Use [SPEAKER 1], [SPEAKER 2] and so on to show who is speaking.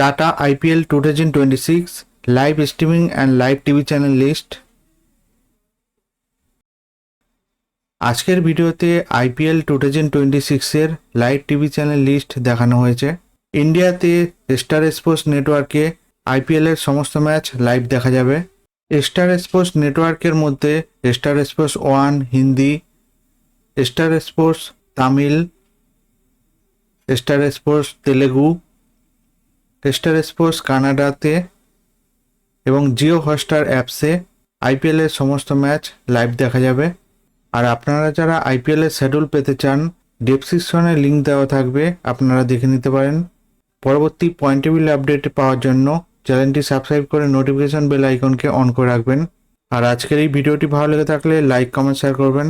[SPEAKER 1] Tata IPL 2026 live streaming and live TV channel list. আজকের ভিডিওতে IPL 2026 এর live TV channel list দেখানো হয়েছে। ইন্ডিয়াতে স্টার স্পোর্টস নেটওয়ার্কে IPL এর সমস্ত ম্যাচ লাইভ দেখা যাবে। স্টার স্পোর্টস নেটওয়ার্কের মধ্যে Star Sports 1 Hindi, Star Sports Tamil, Star Sports Telugu, Star Sports কানাডাতে এবং জিও হটস্টার অ্যাপসে IPL এর সমস্ত ম্যাচ লাইভ দেখা যাবে। আর আপনারা যারা IPL এর শিডিউল পেতে চান, ডেসক্রিপশনে লিংক দেওয়া থাকবে, আপনারা দেখে নিতে পারেন। পরবর্তী পয়েন্ট টেবিল আপডেট পাওয়ার জন্য চ্যানেলটি সাবস্ক্রাইব করে নোটিফিকেশন বেল আইকনকে অন করে রাখবেন। আর আজকের এই ভিডিওটি ভালো লেগে থাকলে লাইক, কমেন্ট, শেয়ার করবেন।